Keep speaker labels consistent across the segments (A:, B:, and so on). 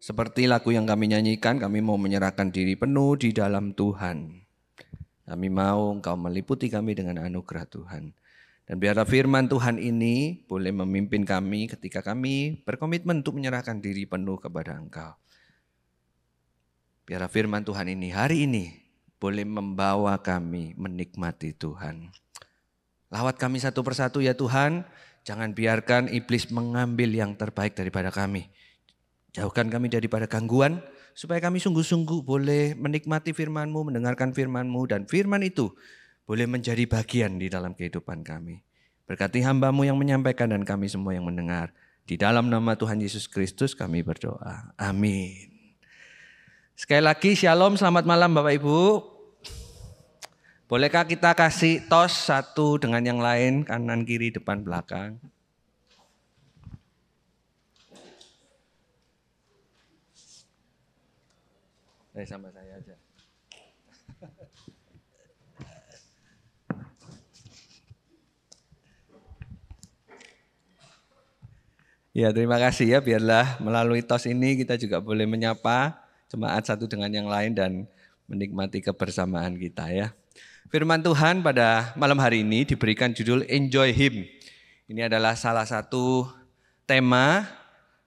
A: Seperti lagu yang kami nyanyikan, kami mau menyerahkan diri penuh di dalam Tuhan. Kami mau Engkau meliputi kami dengan anugerah Tuhan. Dan biarlah firman Tuhan ini boleh memimpin kami ketika kami berkomitmen untuk menyerahkan diri penuh kepada Engkau. Biarlah firman Tuhan ini hari ini boleh membawa kami menikmati Tuhan. Lawat kami satu persatu ya Tuhan, jangan biarkan iblis mengambil yang terbaik daripada kami. Jauhkan kami daripada gangguan, supaya kami sungguh-sungguh boleh menikmati firman-Mu, mendengarkan firman-Mu, dan firman itu boleh menjadi bagian di dalam kehidupan kami. Berkati hamba-Mu yang menyampaikan dan kami semua yang mendengar. Di dalam nama Tuhan Yesus Kristus kami berdoa. Amin. Sekali lagi shalom, selamat malam Bapak Ibu. Bolehkah kita kasih tos satu dengan yang lain, kanan, kiri, depan, belakang. Sama saya aja. Ya, terima kasih ya, biarlah melalui tos ini kita juga boleh menyapa jemaat satu dengan yang lain dan menikmati kebersamaan kita ya. Firman Tuhan pada malam hari ini diberikan judul Enjoy Him. Ini adalah salah satu tema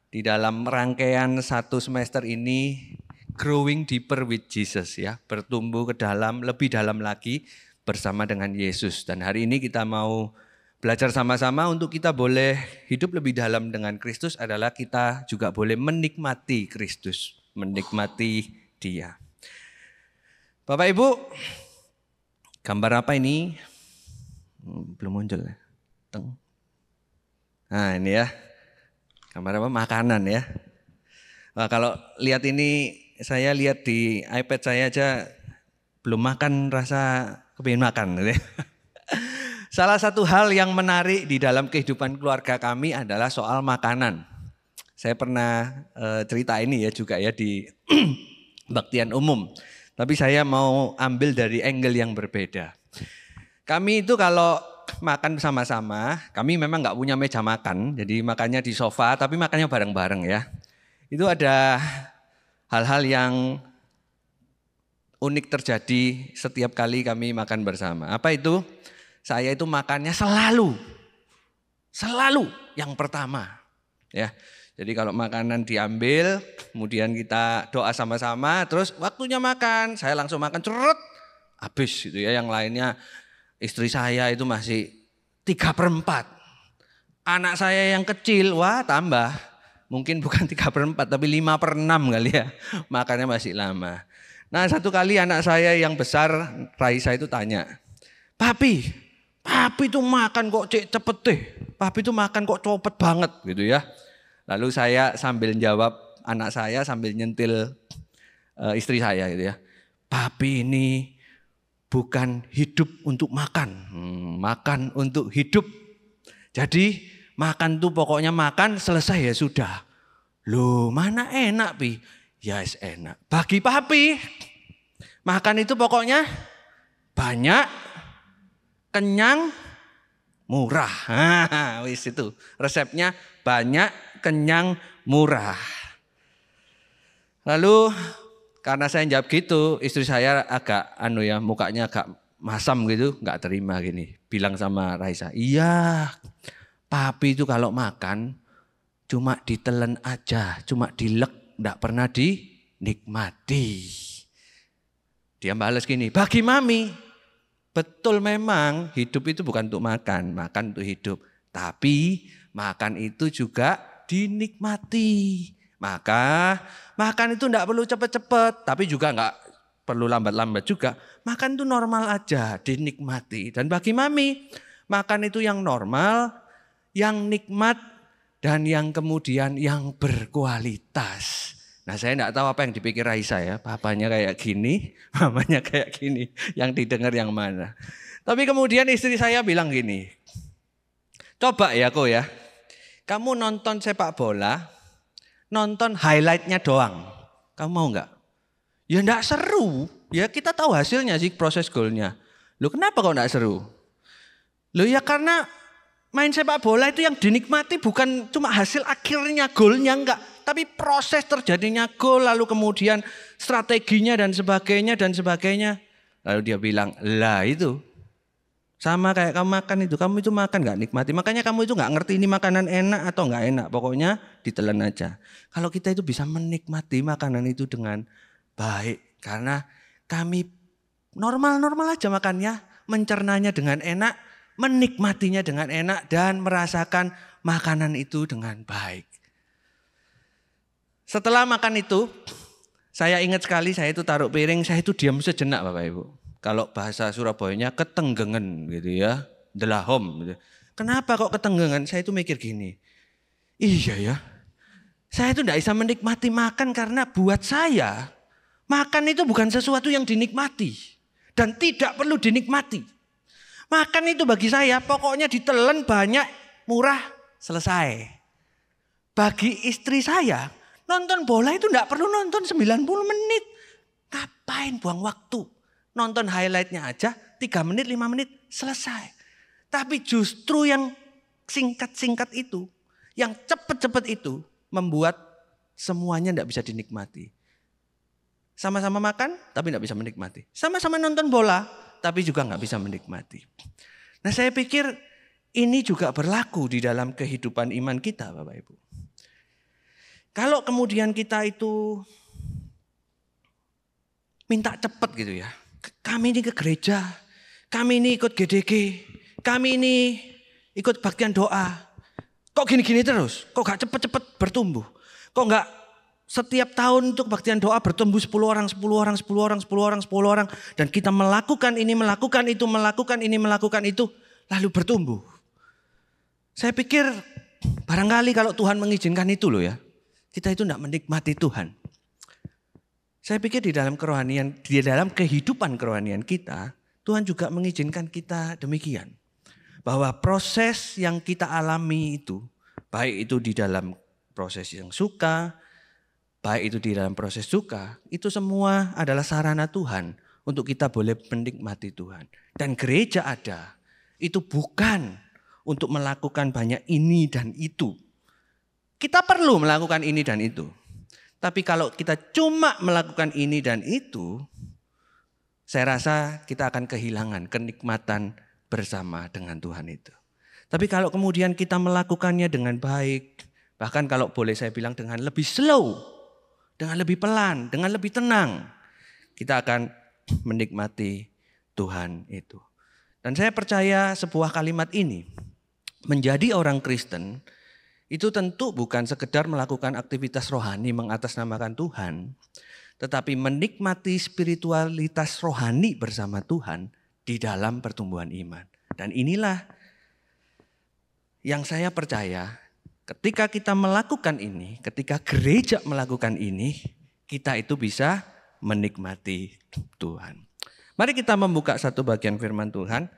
A: di dalam rangkaian satu semester ini, Growing Deeper with Jesus ya, bertumbuh ke dalam, lebih dalam lagi bersama dengan Yesus. Dan hari ini kita mau belajar sama-sama untuk kita boleh hidup lebih dalam dengan Kristus adalah kita juga boleh menikmati Kristus, menikmati Dia. Bapak Ibu, gambar apa ini? Belum muncul ya. Nah ini ya, gambar apa? Makanan ya. Nah, kalau lihat ini, saya lihat di iPad saya aja belum makan rasa kepingin makan. Salah satu hal yang menarik di dalam kehidupan keluarga kami adalah soal makanan. Saya pernah cerita ini ya juga ya di baktian umum. Tapi saya mau ambil dari angle yang berbeda. Kami itu kalau makan bersama-sama, kami memang nggak punya meja makan. Jadi makannya di sofa tapi makannya bareng-bareng ya. Itu ada hal-hal yang unik terjadi setiap kali kami makan bersama. Apa itu? Saya itu makannya selalu yang pertama. Ya, jadi kalau makanan diambil, kemudian kita doa sama-sama, terus waktunya makan, saya langsung makan cerut, habis gitu ya. Yang lainnya istri saya itu masih 3/4. Anak saya yang kecil, wah tambah. Mungkin bukan 3/4 tapi 5/6 kali ya. Makannya masih lama. Nah satu kali anak saya yang besar, Raisa itu tanya, Papi itu makan kok cepet deh. Papi itu makan kok cepet banget gitu ya. Lalu saya sambil jawab, anak saya sambil nyentil istri saya gitu ya. Papi ini bukan hidup untuk makan, makan untuk hidup. Jadi makan tuh pokoknya makan selesai ya sudah. Loh mana enak Pi? Ya enak. Bagi Papi makan itu pokoknya banyak, kenyang, murah. Wis itu resepnya banyak, kenyang, murah. Lalu karena saya jawab gitu, istri saya agak mukanya agak masam gitu, nggak terima gini. Bilang sama Raisa, iya. Papi itu kalau makan cuma ditelen aja, cuma dilek, enggak pernah dinikmati. Dia balas gini, bagi Mami, betul memang hidup itu bukan untuk makan, makan untuk hidup. Tapi makan itu juga dinikmati. Maka makan itu enggak perlu cepat-cepat, tapi juga enggak perlu lambat-lambat juga. Makan itu normal aja, dinikmati. Dan bagi Mami, makan itu yang normal, yang nikmat dan yang kemudian yang berkualitas. Nah saya enggak tahu apa yang dipikir Raisa ya. Papanya kayak gini, mamanya kayak gini. Yang didengar yang mana. Tapi kemudian istri saya bilang gini. Coba ya kok ya. Kamu nonton sepak bola, nonton highlightnya doang. Kamu mau enggak? Ya enggak seru. Ya kita tahu hasilnya sih proses golnya. Loh kenapa kok enggak seru? Loh ya karena main sepak bola itu yang dinikmati bukan cuma hasil akhirnya golnya enggak, Tapi proses terjadinya gol, lalu kemudian strateginya dan sebagainya dan sebagainya. Lalu dia bilang, lah itu sama kayak kamu itu makan gak nikmati. Makanya kamu itu gak ngerti ini makanan enak atau gak enak. Pokoknya ditelan aja. Kalau kita itu bisa menikmati makanan itu dengan baik. Karena kami normal-normal aja makannya, mencernanya dengan enak, menikmatinya dengan enak, dan merasakan makanan itu dengan baik. Setelah makan itu, saya ingat sekali saya itu taruh piring, saya itu diam sejenak Bapak Ibu. Kalau bahasa Surabayanya ketenggengen gitu ya, delahom gitu. Kenapa kok ketenggengen? Saya itu mikir gini, iya ya, saya itu tidak bisa menikmati makan karena buat saya, makan itu bukan sesuatu yang dinikmati dan tidak perlu dinikmati. Makan itu bagi saya pokoknya ditelan banyak, murah, selesai. Bagi istri saya, nonton bola itu tidak perlu nonton 90 menit. Ngapain buang waktu? Nonton highlightnya aja 3 menit, 5 menit, selesai. Tapi justru yang singkat-singkat itu, yang cepat-cepat itu membuat semuanya tidak bisa dinikmati. Sama-sama makan tapi tidak bisa menikmati. Sama-sama nonton bola tapi juga nggak bisa menikmati. Nah saya pikir ini juga berlaku di dalam kehidupan iman kita Bapak Ibu. Kalau kemudian kita itu minta cepat gitu ya. Kami ini ke gereja, kami ini ikut GDG, kami ini ikut baktian doa. Kok gini-gini terus? Kok gak cepet-cepet bertumbuh? Kok gak setiap tahun untuk baktian doa bertumbuh 10 orang, 10 orang, 10 orang, 10 orang, 10 orang. Dan kita melakukan ini, melakukan itu, melakukan ini, melakukan itu. Lalu bertumbuh. Saya pikir barangkali kalau Tuhan mengizinkan itu loh ya. Kita itu tidak menikmati Tuhan. Saya pikir di dalam kerohanian, di dalam kehidupan kerohanian kita, Tuhan juga mengizinkan kita demikian. Bahwa proses yang kita alami itu, baik itu di dalam proses yang suka, baik itu di dalam proses suka, itu semua adalah sarana Tuhan untuk kita boleh menikmati Tuhan. Dan gereja ada, itu bukan untuk melakukan banyak ini dan itu. Kita perlu melakukan ini dan itu. Tapi kalau kita cuma melakukan ini dan itu, saya rasa kita akan kehilangan kenikmatan bersama dengan Tuhan itu. Tapi kalau kemudian kita melakukannya dengan baik, bahkan kalau boleh saya bilang dengan lebih slow, dengan lebih pelan, dengan lebih tenang, kita akan menikmati Tuhan itu. Dan saya percaya sebuah kalimat ini, menjadi orang Kristen itu tentu bukan sekedar melakukan aktivitas rohani mengatasnamakan Tuhan, tetapi menikmati spiritualitas rohani bersama Tuhan di dalam pertumbuhan iman. Dan inilah yang saya percaya ketika kita melakukan ini, ketika gereja melakukan ini, kita itu bisa menikmati Tuhan. Mari kita membuka satu bagian firman Tuhan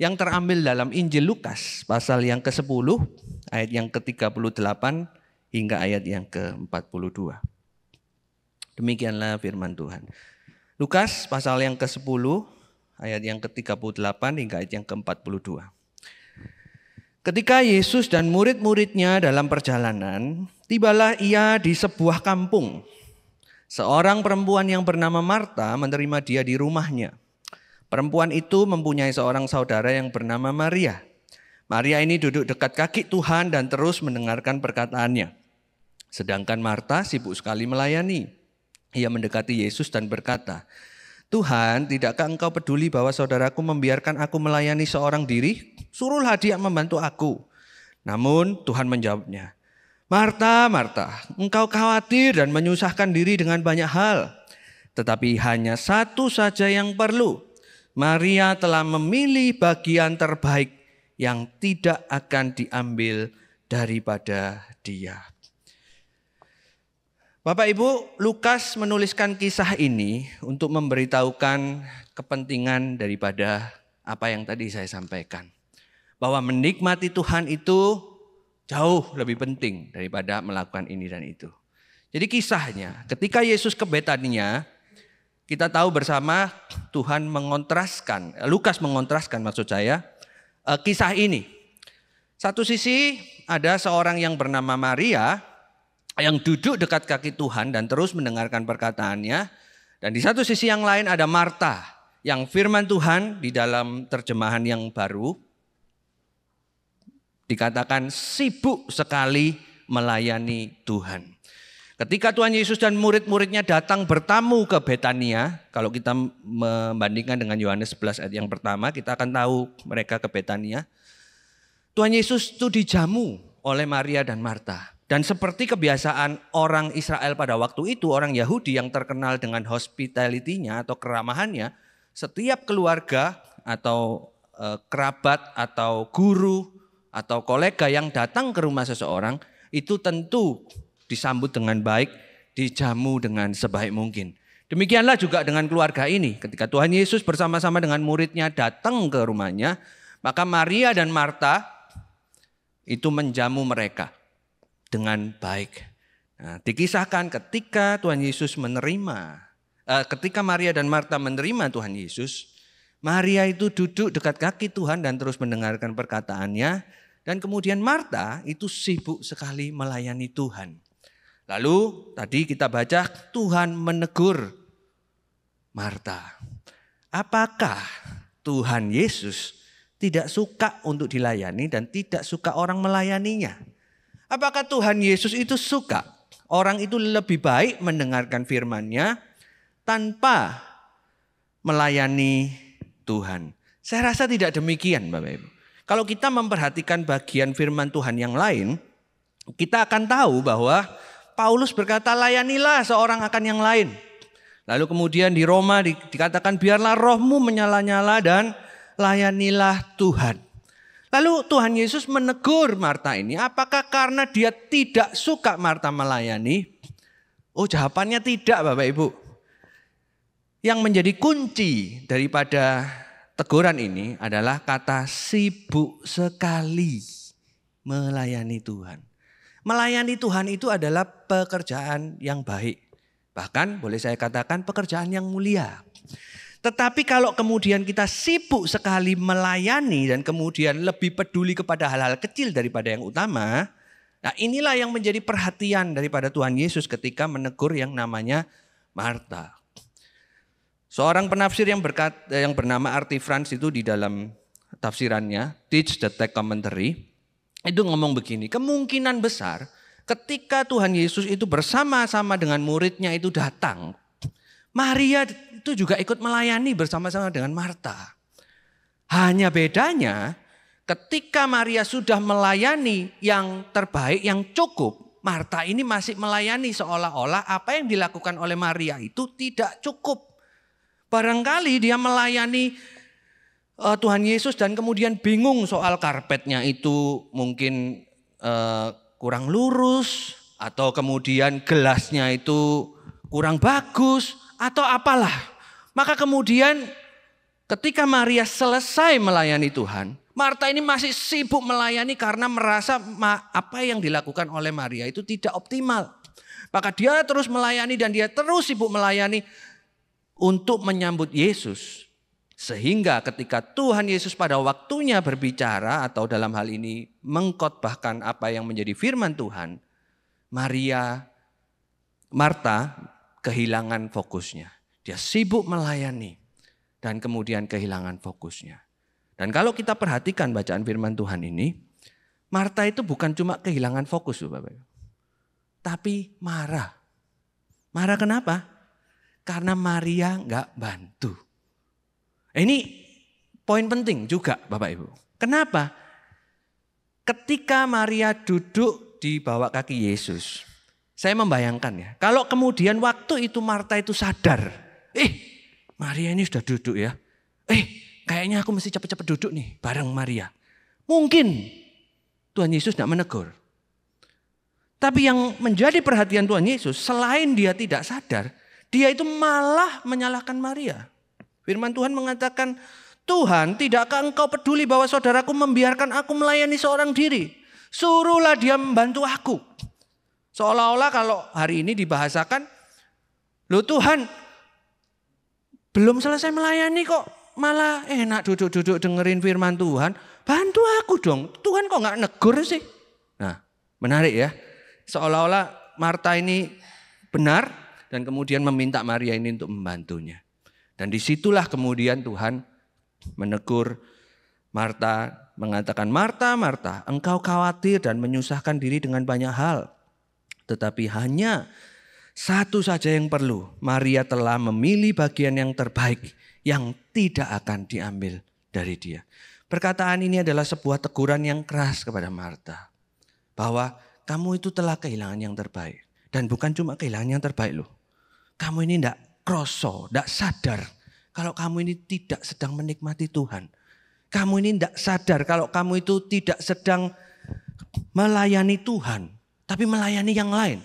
A: yang terambil dalam Injil Lukas pasal yang ke-10 ayat yang ke-38 hingga ayat yang ke-42. Demikianlah firman Tuhan. Lukas pasal yang ke-10 ayat yang ke-38 hingga ayat yang ke-42. Ketika Yesus dan murid-muridnya dalam perjalanan, tibalah ia di sebuah kampung. Seorang perempuan yang bernama Marta menerima dia di rumahnya. Perempuan itu mempunyai seorang saudara yang bernama Maria. Maria ini duduk dekat kaki Tuhan dan terus mendengarkan perkataannya. Sedangkan Marta sibuk sekali melayani. Ia mendekati Yesus dan berkata, Tuhan, tidakkah engkau peduli bahwa saudaraku membiarkan aku melayani seorang diri? Suruhlah dia membantu aku. Namun Tuhan menjawabnya, Marta, Marta, engkau khawatir dan menyusahkan diri dengan banyak hal. Tetapi hanya satu saja yang perlu. Maria telah memilih bagian terbaik yang tidak akan diambil daripada dia. Bapak Ibu, Lukas menuliskan kisah ini untuk memberitahukan kepentingan daripada apa yang tadi saya sampaikan. Bahwa menikmati Tuhan itu jauh lebih penting daripada melakukan ini dan itu. Jadi kisahnya, ketika Yesus ke Betania, kita tahu bersama Tuhan mengontraskan, Lukas mengontraskan maksud saya, kisah ini. Satu sisi ada seorang yang bernama Maria yang duduk dekat kaki Tuhan dan terus mendengarkan perkataannya. Dan di satu sisi yang lain ada Marta yang firman Tuhan di dalam terjemahan yang baru dikatakan sibuk sekali melayani Tuhan. Ketika Tuhan Yesus dan murid-muridnya datang bertamu ke Betania, kalau kita membandingkan dengan Yohanes 11 ayat yang pertama, kita akan tahu mereka ke Betania. Tuhan Yesus itu dijamu oleh Maria dan Marta. Dan seperti kebiasaan orang Israel pada waktu itu, orang Yahudi yang terkenal dengan hospitality-nya atau keramahannya, setiap keluarga atau kerabat atau guru atau kolega yang datang ke rumah seseorang, itu tentu disambut dengan baik, dijamu dengan sebaik mungkin. Demikianlah juga dengan keluarga ini. Ketika Tuhan Yesus bersama-sama dengan muridnya datang ke rumahnya, maka Maria dan Marta itu menjamu mereka dengan baik. Nah, dikisahkan ketika Tuhan Yesus ketika Maria dan Marta menerima Tuhan Yesus, Maria itu duduk dekat kaki Tuhan dan terus mendengarkan perkataannya. Dan kemudian Marta itu sibuk sekali melayani Tuhan. Lalu tadi kita baca Tuhan menegur Marta. Apakah Tuhan Yesus tidak suka untuk dilayani dan tidak suka orang melayaninya? Apakah Tuhan Yesus itu suka orang itu lebih baik mendengarkan firman-Nya tanpa melayani Tuhan? Saya rasa tidak demikian, Bapak Ibu. Kalau kita memperhatikan bagian firman Tuhan yang lain, kita akan tahu bahwa Paulus berkata, layanilah seorang akan yang lain. Lalu kemudian di Roma dikatakan, biarlah rohmu menyala-nyala dan layanilah Tuhan. Lalu Tuhan Yesus menegur Marta ini, apakah karena dia tidak suka Marta melayani? Oh, jawabannya tidak, Bapak Ibu. Yang menjadi kunci daripada teguran ini adalah kata sibuk sekali melayani Tuhan. Melayani Tuhan itu adalah pekerjaan yang baik. Bahkan boleh saya katakan pekerjaan yang mulia. Tetapi kalau kemudian kita sibuk sekali melayani dan kemudian lebih peduli kepada hal-hal kecil daripada yang utama, nah inilah yang menjadi perhatian daripada Tuhan Yesus ketika menegur yang namanya Marta. Seorang penafsir yang bernama R.T. France itu di dalam tafsirannya, Teach the Text Commentary, itu ngomong begini, kemungkinan besar ketika Tuhan Yesus itu bersama-sama dengan muridnya itu datang, Maria itu juga ikut melayani bersama-sama dengan Marta. Hanya bedanya ketika Maria sudah melayani yang terbaik, yang cukup, Marta ini masih melayani seolah-olah apa yang dilakukan oleh Maria itu tidak cukup. Barangkali dia melayani Tuhan Yesus dan kemudian bingung soal karpetnya itu mungkin kurang lurus atau kemudian gelasnya itu kurang bagus atau apalah. Maka kemudian ketika Maria selesai melayani Tuhan, Marta ini masih sibuk melayani karena merasa apa yang dilakukan oleh Maria itu tidak optimal. Maka dia terus melayani dan dia terus sibuk melayani untuk menyambut Yesus. Sehingga ketika Tuhan Yesus pada waktunya berbicara atau dalam hal ini mengkhotbahkan apa yang menjadi firman Tuhan, Marta kehilangan fokusnya. Dia sibuk melayani dan kemudian kehilangan fokusnya. Dan kalau kita perhatikan bacaan firman Tuhan ini, Marta itu bukan cuma kehilangan fokus, Bapak, tapi marah. Marah kenapa? Karena Maria enggak bantu. Ini poin penting juga, Bapak Ibu. Kenapa? Ketika Maria duduk di bawah kaki Yesus, saya membayangkan ya, kalau kemudian waktu itu Marta itu sadar, Maria ini sudah duduk ya. Kayaknya aku mesti cepat-cepat duduk nih bareng Maria. Mungkin Tuhan Yesus tidak menegur. Tapi yang menjadi perhatian Tuhan Yesus, selain dia tidak sadar, dia itu malah menyalahkan Maria. Firman Tuhan mengatakan, Tuhan, tidakkah engkau peduli bahwa saudaraku membiarkan aku melayani seorang diri? Suruhlah dia membantu aku. Seolah-olah kalau hari ini dibahasakan, loh Tuhan, belum selesai melayani kok malah enak duduk-duduk dengerin firman Tuhan. Bantu aku dong, Tuhan kok gak negur sih? Nah, menarik ya. Seolah-olah Marta ini benar dan kemudian meminta Maria ini untuk membantunya. Dan disitulah kemudian Tuhan menegur Marta, mengatakan, Marta, Marta, engkau khawatir dan menyusahkan diri dengan banyak hal. Tetapi hanya satu saja yang perlu. Maria telah memilih bagian yang terbaik yang tidak akan diambil dari dia. Perkataan ini adalah sebuah teguran yang keras kepada Marta. Bahwa kamu itu telah kehilangan yang terbaik. Dan bukan cuma kehilangan yang terbaik loh. Kamu ini tidak kroso, tidak sadar. Kalau kamu ini tidak sedang menikmati Tuhan. Kamu ini tidak sadar kalau kamu itu tidak sedang melayani Tuhan. Tapi melayani yang lain.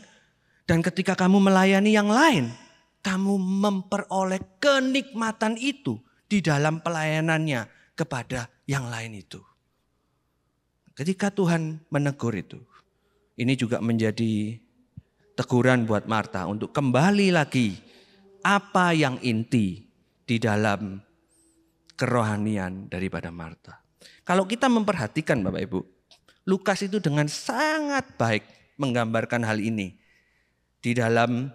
A: Dan ketika kamu melayani yang lain. Kamu memperoleh kenikmatan itu di dalam pelayanannya kepada yang lain itu. Ketika Tuhan menegur itu. Ini juga menjadi teguran buat Marta untuk kembali lagi apa yang inti di dalam kerohanian daripada Marta. Kalau kita memperhatikan Bapak Ibu, Lukas itu dengan sangat baik menggambarkan hal ini di dalam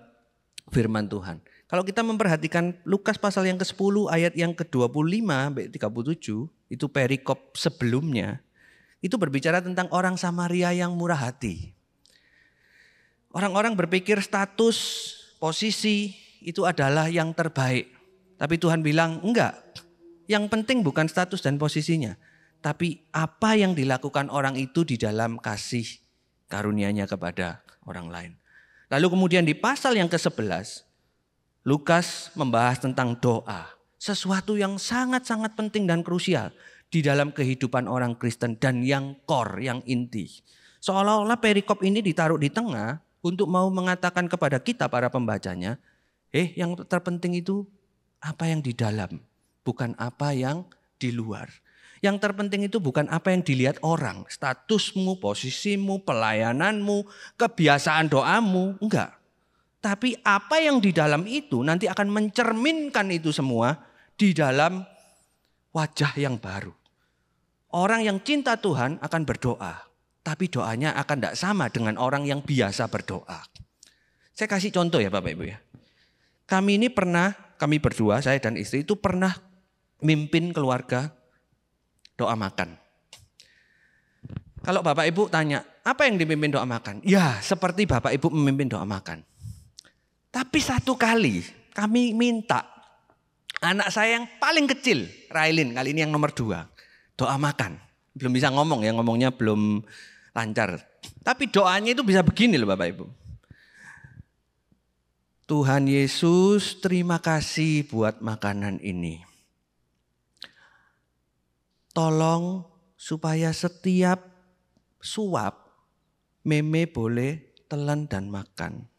A: firman Tuhan. Kalau kita memperhatikan Lukas pasal yang ke-10 ayat yang ke-25 sampai 37, itu perikop sebelumnya, itu berbicara tentang orang Samaria yang murah hati. Orang-orang berpikir status, posisi itu adalah yang terbaik. Tapi Tuhan bilang enggak. Yang penting bukan status dan posisinya. Tapi apa yang dilakukan orang itu di dalam kasih karunia-Nya kepada orang lain. Lalu kemudian di pasal yang ke-11. Lukas membahas tentang doa. Sesuatu yang sangat-sangat penting dan krusial. Di dalam kehidupan orang Kristen dan yang core, yang inti. Seolah-olah perikop ini ditaruh di tengah. Untuk mau mengatakan kepada kita para pembacanya. Yang terpenting itu apa yang di dalam. Bukan apa yang di luar. Yang terpenting itu bukan apa yang dilihat orang. Statusmu, posisimu, pelayananmu, kebiasaan doamu. Enggak. Tapi apa yang di dalam itu nanti akan mencerminkan itu semua di dalam wajah yang baru. Orang yang cinta Tuhan akan berdoa. Tapi doanya akan tidak sama dengan orang yang biasa berdoa. Saya kasih contoh ya Bapak Ibu ya. Kami ini pernah, kami berdua, saya dan istri itu pernah mimpin keluarga doa makan. Kalau Bapak Ibu tanya, apa yang dipimpin doa makan? Ya, seperti Bapak Ibu memimpin doa makan. Tapi satu kali kami minta anak saya yang paling kecil, Railin, kali ini yang nomor 2, doa makan. Belum bisa ngomong ya, ngomongnya belum lancar. Tapi doanya itu bisa begini loh Bapak Ibu. Tuhan Yesus, terima kasih buat makanan ini. Tolong supaya setiap suap Meme boleh telan dan makan.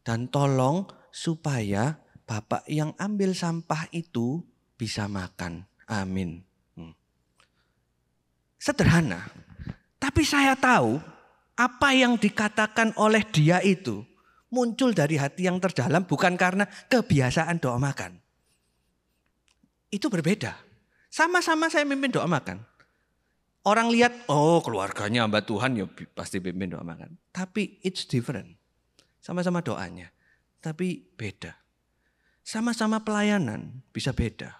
A: Dan tolong supaya Bapak yang ambil sampah itu bisa makan. Amin. Sederhana. Tapi saya tahu apa yang dikatakan oleh dia itu muncul dari hati yang terdalam bukan karena kebiasaan doa makan. Itu berbeda. Sama-sama saya mimpin doa makan. Orang lihat, oh keluarganya hamba Tuhan ya pasti pimpin doa makan. Tapi it's different. Sama-sama doanya. Tapi beda. Sama-sama pelayanan bisa beda.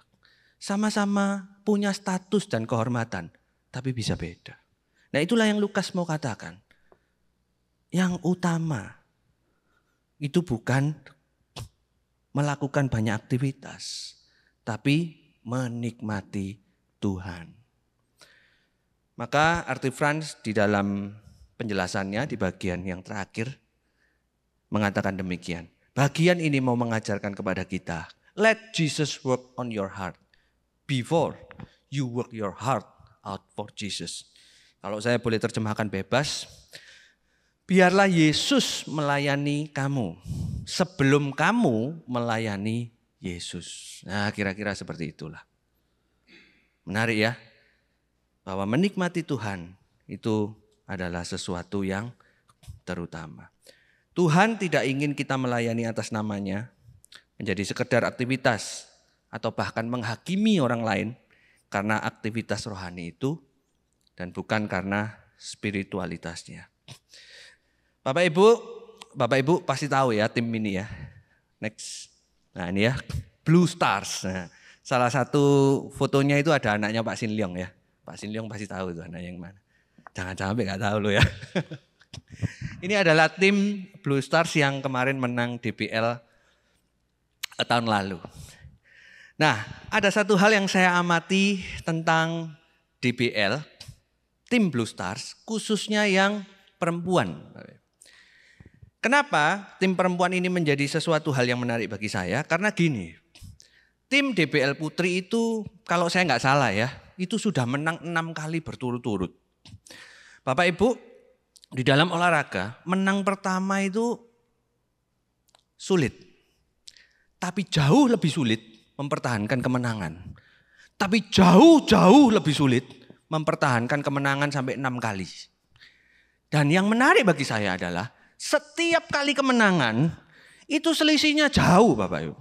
A: Sama-sama punya status dan kehormatan. Tapi bisa beda. Nah itulah yang Lukas mau katakan. Yang utama itu bukan melakukan banyak aktivitas. Tapi menikmati Tuhan. Maka Arthur Franz di dalam penjelasannya di bagian yang terakhir mengatakan demikian. Bagian ini mau mengajarkan kepada kita. Let Jesus work on your heart before you work your heart out for Jesus. Kalau saya boleh terjemahkan bebas. Biarlah Yesus melayani kamu sebelum kamu melayani Yesus. Nah kira-kira seperti itulah. Menarik ya. Bahwa menikmati Tuhan itu adalah sesuatu yang terutama. Tuhan tidak ingin kita melayani atas namanya. Menjadi sekedar aktivitas. Atau bahkan menghakimi orang lain. Karena aktivitas rohani itu. Dan bukan karena spiritualitasnya. Bapak Ibu, Bapak Ibu pasti tahu ya tim ini ya. Next. Nah ini ya, Blue Stars. Nah, salah satu fotonya itu ada anaknya Pak Sin Leong ya. Pak Sin Leong pasti tahu itu anaknya yang mana. Jangan sampai nggak tahu lo ya. Ini adalah tim Blue Stars yang kemarin menang DBL tahun lalu. Nah, ada satu hal yang saya amati tentang DBL, tim Blue Stars, khususnya yang perempuan. Kenapa tim perempuan ini menjadi sesuatu hal yang menarik bagi saya? Karena gini, tim DBL Putri itu kalau saya nggak salah ya, itu sudah menang 6 kali berturut-turut. Bapak Ibu, di dalam olahraga menang pertama itu sulit. Tapi jauh lebih sulit mempertahankan kemenangan. Tapi jauh lebih sulit mempertahankan kemenangan sampai 6 kali. Dan yang menarik bagi saya adalah setiap kali kemenangan itu selisihnya jauh Bapak Ibu.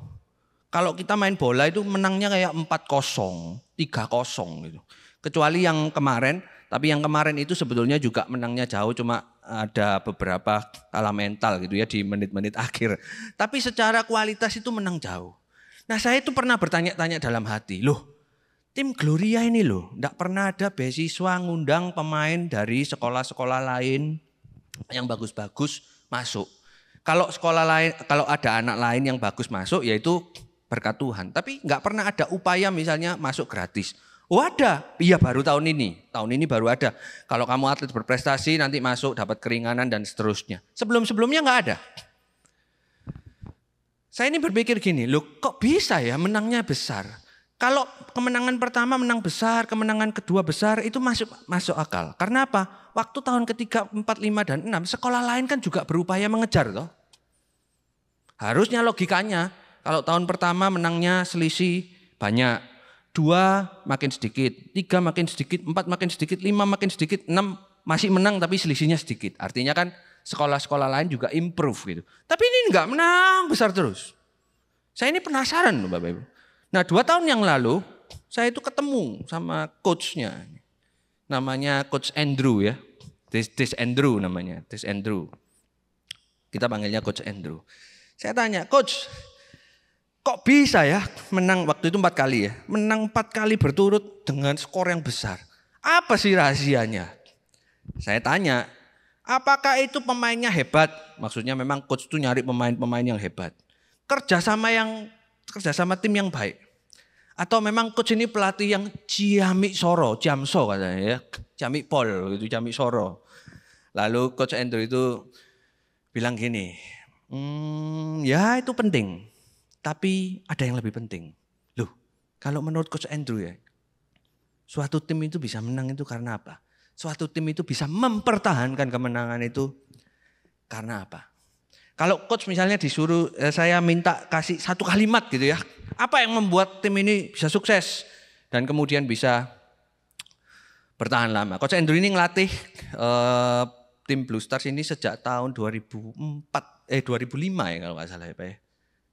A: Kalau kita main bola itu menangnya kayak 4-0, 3-0 gitu. Kecuali yang kemarin, tapi yang kemarin itu sebetulnya juga menangnya jauh, cuma ada beberapa kalah mental gitu ya di menit-menit akhir. Tapi secara kualitas itu menang jauh. Nah saya itu pernah bertanya-tanya dalam hati, loh tim Gloria ini loh, enggak pernah ada beasiswa ngundang pemain dari sekolah-sekolah lain yang bagus-bagus masuk. Kalau sekolah lain, kalau ada anak lain yang bagus masuk, yaitu berkat Tuhan. Tapi nggak pernah ada upaya misalnya masuk gratis. Oh ada, iya baru tahun ini baru ada. Kalau kamu atlet berprestasi nanti masuk dapat keringanan dan seterusnya. Sebelum-sebelumnya nggak ada. Saya ini berpikir gini, loh kok bisa ya menangnya besar? Kalau kemenangan pertama menang besar, kemenangan kedua besar itu masuk akal. Karena apa? Waktu tahun ketiga, 4, 5, dan 6 sekolah lain kan juga berupaya mengejar toh. Harusnya logikanya kalau tahun pertama menangnya selisih banyak. 2 makin sedikit, 3 makin sedikit, 4 makin sedikit, 5 makin sedikit, 6 masih menang tapi selisihnya sedikit. Artinya kan sekolah-sekolah lain juga improve gitu. Tapi ini enggak menang besar terus. Saya ini penasaran loh Bapak Ibu. Nah 2 tahun yang lalu saya itu ketemu sama coachnya. Namanya Coach Andrew ya. This Andrew namanya, This Andrew. Kita panggilnya Coach Andrew. Saya tanya, Coach kok bisa ya menang waktu itu 4 kali ya. Menang 4 kali berturut dengan skor yang besar. Apa sih rahasianya? Saya tanya, apakah itu pemainnya hebat? Maksudnya memang coach itu nyari pemain-pemain yang hebat. Kerjasama tim yang baik. Atau memang coach ini pelatih yang Jamso katanya ya. Ciamik Pol gitu, Ciamik Soro. Lalu Coach Andrew itu bilang gini, ya itu penting. Tapi ada yang lebih penting. Loh, kalau menurut Coach Andrew ya, suatu tim itu bisa menang itu karena apa? Suatu tim itu bisa mempertahankan kemenangan itu karena apa? Kalau coach misalnya disuruh saya minta kasih 1 kalimat gitu ya. Apa yang membuat tim ini bisa sukses dan kemudian bisa bertahan lama. Coach Andrew ini ngelatih tim Blue Stars ini sejak tahun 2005 ya kalau nggak salah ya Pak ya.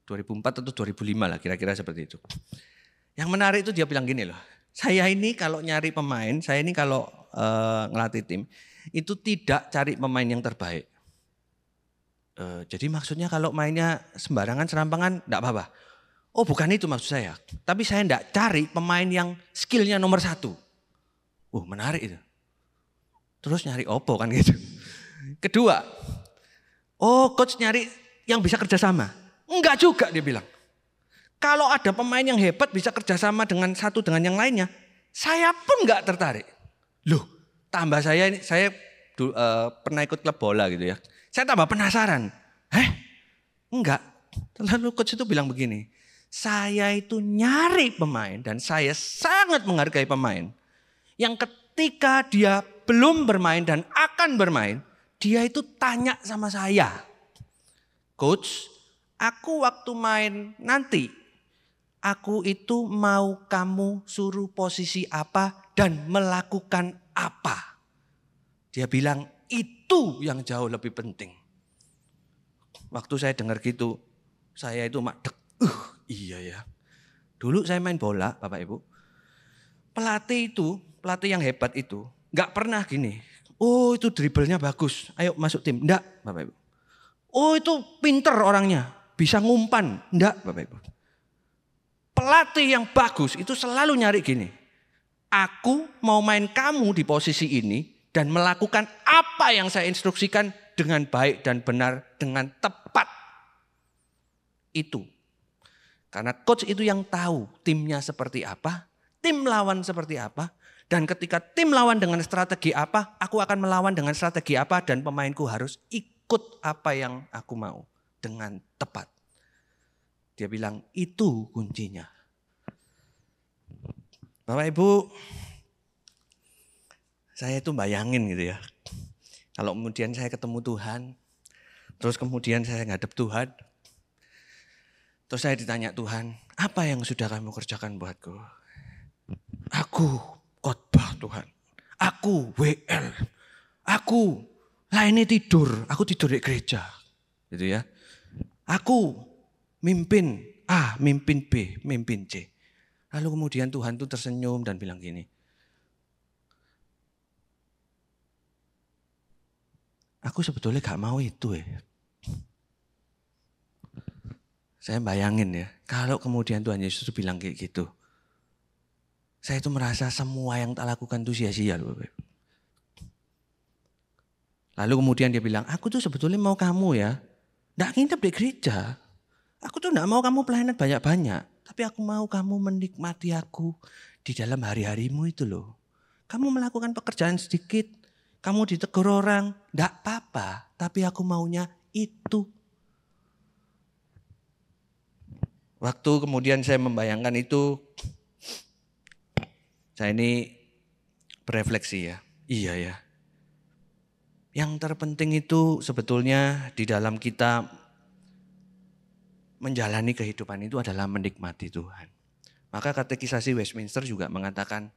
A: 2004 atau 2005 lah kira-kira seperti itu. Yang menarik itu dia bilang gini loh. Saya ini kalau nyari pemain, saya ini kalau ngelatih tim itu tidak cari pemain yang terbaik. Jadi maksudnya kalau mainnya sembarangan serampangan enggak apa-apa. Oh bukan itu maksud saya. Tapi saya enggak cari pemain yang skillnya nomor 1. Menarik itu. Terus nyari opo kan gitu. Kedua, coach nyari yang bisa kerjasama. Enggak juga dia bilang. Kalau ada pemain yang hebat bisa kerjasama dengan satu dengan yang lainnya. Saya pun enggak tertarik. Loh tambah saya pernah ikut klub bola gitu ya. Saya tambah penasaran. Enggak. Lalu coach itu bilang begini. Saya itu nyari pemain dan saya sangat menghargai pemain. Yang ketika dia belum bermain dan akan bermain. Dia itu tanya sama saya. Coach, aku waktu main nanti. Aku itu mau kamu suruh posisi apa dan melakukan apa. Dia bilang itu yang jauh lebih penting. Waktu saya dengar gitu, saya itu madek. Iya ya. Dulu saya main bola, Bapak Ibu. Pelatih yang hebat itu, nggak pernah gini. Oh itu dribblenya bagus, ayo masuk tim. Enggak, Bapak Ibu. Oh itu pinter orangnya, bisa ngumpan. Enggak Bapak Ibu. Pelatih yang bagus itu selalu nyari gini. Aku mau main kamu di posisi ini dan melakukan apa yang saya instruksikan dengan baik dan benar, dengan tepat. Itu. Karena coach itu yang tahu timnya seperti apa, tim lawan seperti apa. Dan ketika tim lawan dengan strategi apa, aku akan melawan dengan strategi apa dan pemainku harus ikut apa yang aku mau dengan tepat. Dia bilang itu kuncinya. Bapak Ibu, saya itu bayangin gitu ya. Kalau kemudian saya ketemu Tuhan, terus kemudian saya ngadep Tuhan, terus saya ditanya Tuhan, apa yang sudah kamu kerjakan buatku? Aku khotbah Tuhan, aku WL, aku layani tidur, aku tidur di gereja, gitu ya. Aku mimpin A, mimpin B, mimpin C. Lalu kemudian Tuhan tuh tersenyum dan bilang gini, aku sebetulnya gak mau itu ya. Saya bayangin ya, kalau kemudian Tuhan Yesus bilang kayak gitu. Saya itu merasa semua yang tak lakukan itu sia-sia. Lalu kemudian dia bilang, aku tuh sebetulnya mau kamu ya. Gak nginep di gereja. Aku tuh gak mau kamu pelayanan banyak-banyak. Tapi aku mau kamu menikmati aku di dalam hari-harimu itu loh. Kamu melakukan pekerjaan sedikit. Kamu ditegur orang. Gak apa-apa. Tapi aku maunya itu. Waktu kemudian saya membayangkan itu. Saya ini berefleksi ya. Iya ya. Yang terpenting itu sebetulnya di dalam kita menjalani kehidupan itu adalah menikmati Tuhan. Maka katekisasi Westminster juga mengatakan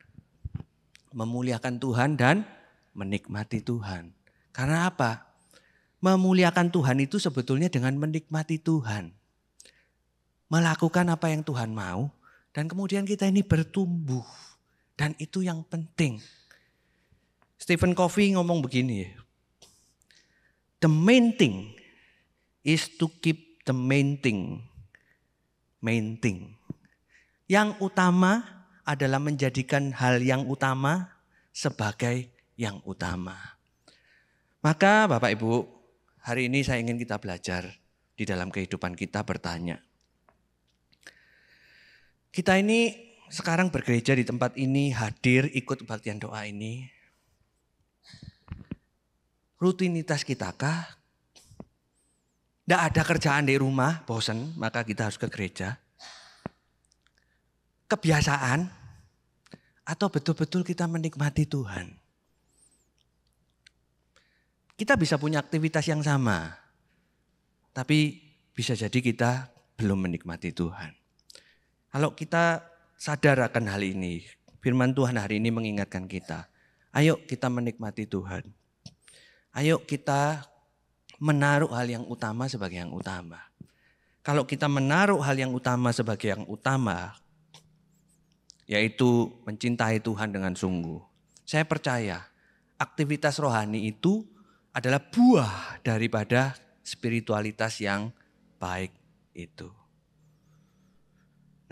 A: memuliakan Tuhan dan menikmati Tuhan. Karena apa? Memuliakan Tuhan itu sebetulnya dengan menikmati Tuhan. Melakukan apa yang Tuhan mau dan kemudian kita ini bertumbuh. Dan itu yang penting. Stephen Covey ngomong begini. The main thing is to keep the main thing. Main thing. Yang utama adalah menjadikan hal yang utama sebagai yang utama. Maka Bapak Ibu, hari ini saya ingin kita belajar di dalam kehidupan kita bertanya. Kita ini sekarang bergereja di tempat ini, hadir ikut kebaktian doa ini. Rutinitas kita kah? Tidak ada kerjaan di rumah, bosan, maka kita harus ke gereja. Kebiasaan atau betul-betul kita menikmati Tuhan. Kita bisa punya aktivitas yang sama, tapi bisa jadi kita belum menikmati Tuhan. Kalau kita sadar akan hal ini, firman Tuhan hari ini mengingatkan kita. Ayo kita menikmati Tuhan. Ayo kita menaruh hal yang utama sebagai yang utama. Kalau kita menaruh hal yang utama sebagai yang utama, yaitu mencintai Tuhan dengan sungguh. Saya percaya aktivitas rohani itu adalah buah daripada spiritualitas yang baik itu.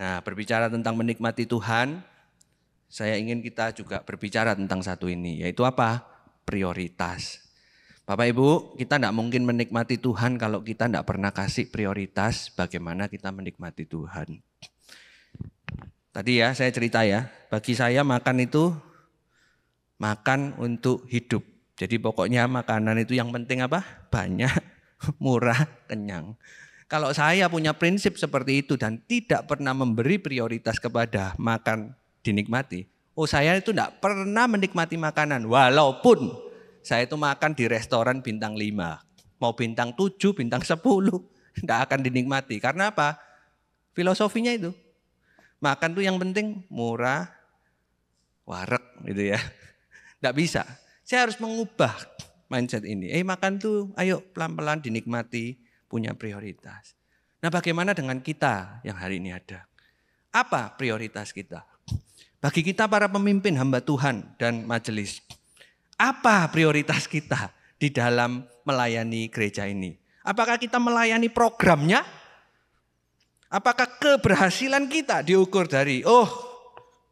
A: Nah, berbicara tentang menikmati Tuhan, saya ingin kita juga berbicara tentang satu ini, yaitu apa? Prioritas. Bapak Ibu, kita tidak mungkin menikmati Tuhan kalau kita tidak pernah kasih prioritas bagaimana kita menikmati Tuhan. Tadi ya, saya cerita ya, bagi saya makan itu makan untuk hidup. Jadi pokoknya makanan itu yang penting apa? Banyak, murah, kenyang. Kalau saya punya prinsip seperti itu dan tidak pernah memberi prioritas kepada makan dinikmati. Oh saya itu tidak pernah menikmati makanan walaupun saya itu makan di restoran bintang 5. Mau bintang 7, bintang 10 tidak akan dinikmati. Karena apa? Filosofinya itu. Makan tuh yang penting murah, wareg gitu ya. Tidak bisa. Saya harus mengubah mindset ini. Makan tuh ayo pelan-pelan dinikmati. Punya prioritas. Nah bagaimana dengan kita yang hari ini ada? Apa prioritas kita? Bagi kita para pemimpin hamba Tuhan dan majelis. Apa prioritas kita di dalam melayani gereja ini? Apakah kita melayani programnya? Apakah keberhasilan kita diukur dari,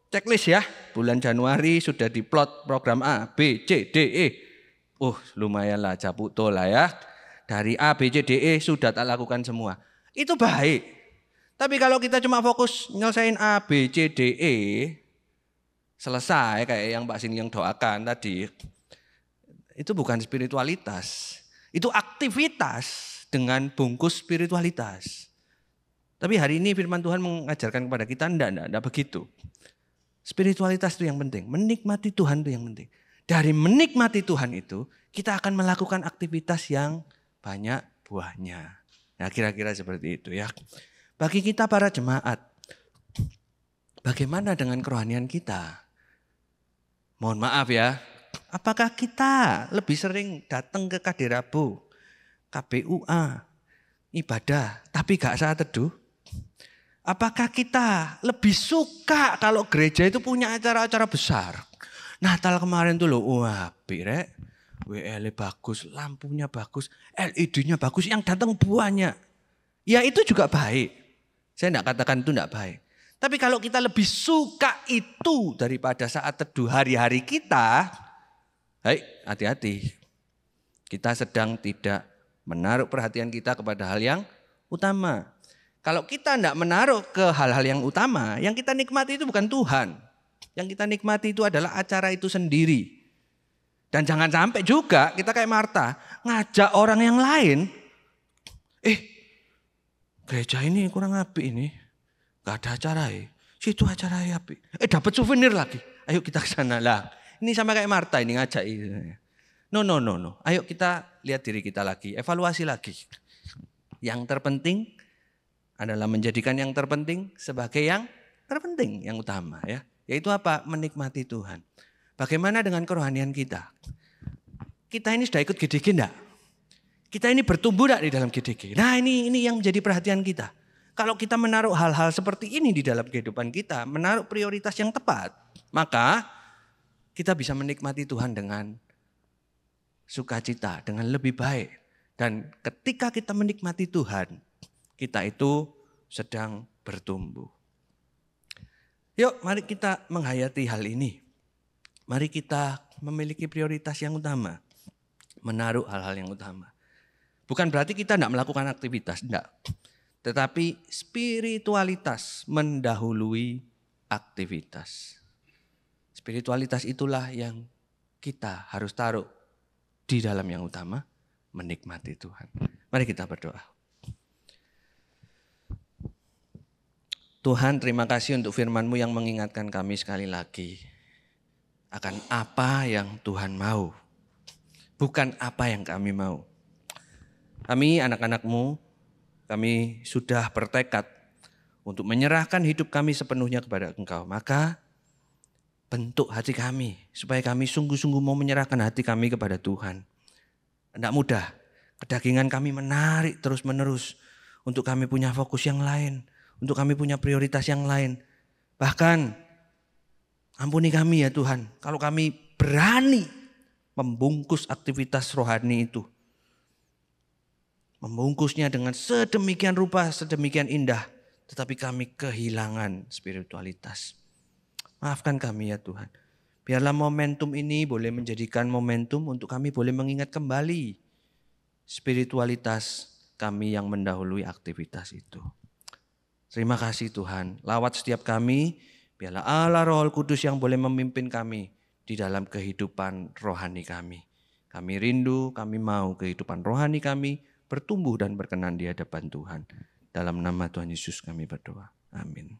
A: checklist ya, bulan Januari sudah diplot program A, B, C, D, E. Lumayanlah Caputo lah ya. Dari A, B, C, D, E sudah tak lakukan semua. Itu baik. Tapi kalau kita cuma fokus nyelesain A, B, C, D, E, selesai kayak yang Mbak Sin yang doakan tadi. Itu bukan spiritualitas. Itu aktivitas dengan bungkus spiritualitas. Tapi hari ini firman Tuhan mengajarkan kepada kita, enggak begitu. Spiritualitas itu yang penting, menikmati Tuhan itu yang penting. Dari menikmati Tuhan itu, kita akan melakukan aktivitas yang banyak buahnya. Nah, kira-kira seperti itu ya. Bagi kita para jemaat, bagaimana dengan kerohanian kita? Mohon maaf ya, apakah kita lebih sering datang ke Kaderabu, KPUA, ibadah, tapi gak saat teduh? Apakah kita lebih suka kalau gereja itu punya acara-acara besar? Natal kemarin tuh loh, rek, WL bagus, lampunya bagus, LED-nya bagus, yang datang banyak. Ya itu juga baik. Saya tidak katakan itu tidak baik. Tapi kalau kita lebih suka itu daripada saat teduh hari-hari kita, hati-hati. Kita sedang tidak menaruh perhatian kita kepada hal yang utama. Kalau kita tidak menaruh ke hal-hal yang utama, yang kita nikmati itu bukan Tuhan. Yang kita nikmati itu adalah acara itu sendiri. Dan jangan sampai juga kita kayak Marta, ngajak orang yang lain. Gereja ini kurang apik ini. Gak ada acara ya. Situ acara apik. Dapat souvenir lagi. Ayo kita ke sana lah. Ini sama kayak Marta ini ngajak. No. Ayo kita lihat diri kita lagi. Evaluasi lagi. Yang terpenting adalah menjadikan yang terpenting sebagai yang terpenting, yang utama ya. Yaitu apa? Menikmati Tuhan. Bagaimana dengan kerohanian kita? Kita ini sudah ikut GDG enggak? Kita ini bertumbuh enggak di dalam GDG? Nah ini yang menjadi perhatian kita. Kalau kita menaruh hal-hal seperti ini di dalam kehidupan kita, menaruh prioritas yang tepat, maka kita bisa menikmati Tuhan dengan sukacita, dengan lebih baik. Dan ketika kita menikmati Tuhan, kita itu sedang bertumbuh. Yuk mari kita menghayati hal ini. Mari kita memiliki prioritas yang utama. Menaruh hal-hal yang utama. Bukan berarti kita tidak melakukan aktivitas, tidak. Tetapi spiritualitas mendahului aktivitas. Spiritualitas itulah yang kita harus taruh di dalam yang utama, menikmati Tuhan. Mari kita berdoa. Tuhan, terima kasih untuk firman-Mu yang mengingatkan kami sekali lagi akan apa yang Tuhan mau, bukan apa yang kami mau. Kami anak-anak-Mu, kami sudah bertekad untuk menyerahkan hidup kami sepenuhnya kepada Engkau. Maka bentuk hati kami supaya kami sungguh-sungguh mau menyerahkan hati kami kepada Tuhan. Tidak mudah, kedagingan kami menarik terus-menerus untuk kami punya fokus yang lain. Untuk kami punya prioritas yang lain. Bahkan ampuni kami ya Tuhan. Kalau kami berani membungkus aktivitas rohani itu. Membungkusnya dengan sedemikian rupa, sedemikian indah. Tetapi kami kehilangan spiritualitas. Maafkan kami ya Tuhan. Biarlah momentum ini boleh menjadikan momentum untuk kami boleh mengingat kembali spiritualitas kami yang mendahului aktivitas itu. Terima kasih Tuhan, lawat setiap kami, biarlah Allah Roh Kudus yang boleh memimpin kami di dalam kehidupan rohani kami. Kami rindu, kami mau kehidupan rohani kami bertumbuh dan berkenan di hadapan Tuhan. Dalam nama Tuhan Yesus kami berdoa. Amin.